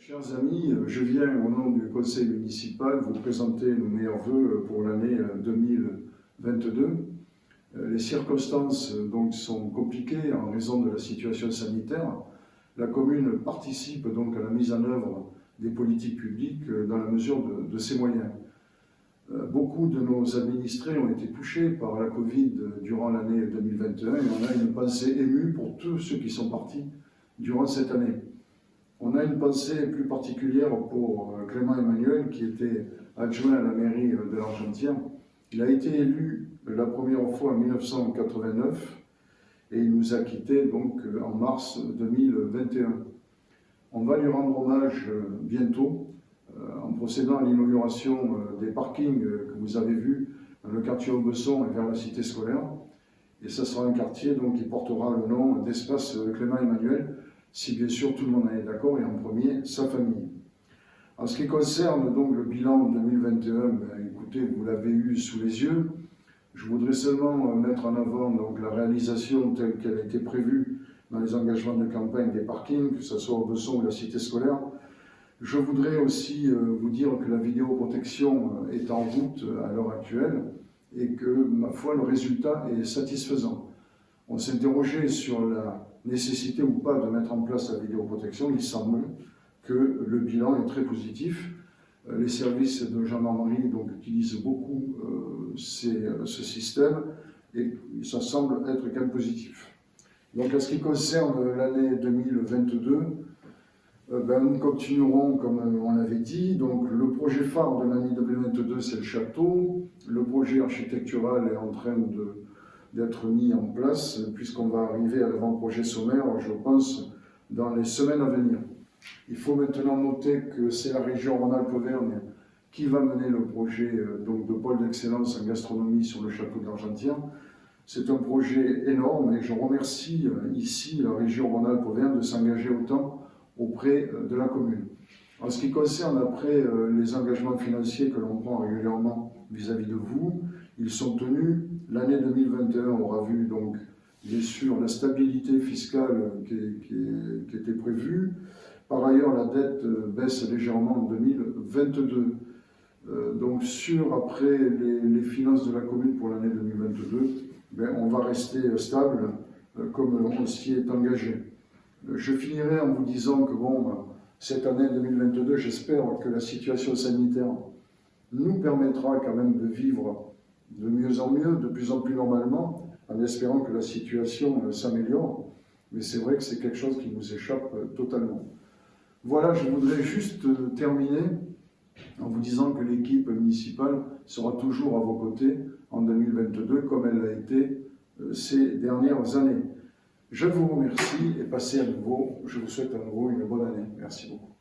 Chers amis, je viens au nom du conseil municipal vous présenter nos meilleurs vœux pour l'année 2022. Les circonstances donc sont compliquées en raison de la situation sanitaire. La commune participe donc à la mise en œuvre des politiques publiques dans la mesure de ses moyens. Beaucoup de nos administrés ont été touchés par la Covid durant l'année 2021 et on a une pensée émue pour tous ceux qui sont partis durant cette année. On a une pensée plus particulière pour Clément Emmanuel, qui était adjoint à la mairie de l'Argentière. Il a été élu la première fois en 1989 et il nous a quittés donc en mars 2021. On va lui rendre hommage bientôt en procédant à l'inauguration des parkings que vous avez vus dans le quartier Aubesson et vers la cité scolaire. Et ce sera un quartier donc, qui portera le nom d'espace Clément Emmanuel, si bien sûr tout le monde est d'accord, et en premier, sa famille. En ce qui concerne donc le bilan 2021, écoutez, vous l'avez eu sous les yeux. Je voudrais seulement mettre en avant donc, la réalisation telle qu'elle a été prévue dans les engagements de campagne des parkings, que ce soit au Besson ou la cité scolaire. Je voudrais aussi vous dire que la vidéoprotection est en route à l'heure actuelle et que, ma foi, le résultat est satisfaisant. On s'interrogeait sur la nécessité ou pas de mettre en place la vidéoprotection. Il semble que le bilan est très positif. Les services de gendarmerie donc, utilisent beaucoup ce système et ça semble être quand même positif. Donc en ce qui concerne l'année 2022, nous continuerons comme on l'avait dit. Donc le projet phare de l'année 2022, c'est le château. Le projet architectural est en train d'être mis en place, puisqu'on va arriver à l'avant-projet sommaire, je pense, dans les semaines à venir. Il faut maintenant noter que c'est la région Rhône-Alpes-Auvergne qui va mener le projet donc, de pôle d'excellence en gastronomie sur le château de l'Argentière. C'est un projet énorme et je remercie ici la région Rhône-Alpes-Auvergne de s'engager autant auprès de la commune. En ce qui concerne après les engagements financiers que l'on prend régulièrement vis-à-vis de vous, ils sont tenus. L'année 2021 aura vu donc bien sûr la stabilité fiscale qui était prévue. Par ailleurs, la dette baisse légèrement en 2022. Donc après les finances de la commune pour l'année 2022, on va rester stable comme on s'y est engagé. Je finirai en vous disant que cette année 2022, j'espère que la situation sanitaire nous permettra quand même de vivre de mieux en mieux, de plus en plus normalement, en espérant que la situation s'améliore. Mais c'est vrai que c'est quelque chose qui nous échappe totalement. Voilà, je voudrais juste terminer en vous disant que l'équipe municipale sera toujours à vos côtés en 2022, comme elle l'a été ces dernières années. Je vous remercie et je vous souhaite à nouveau une bonne année. Merci beaucoup.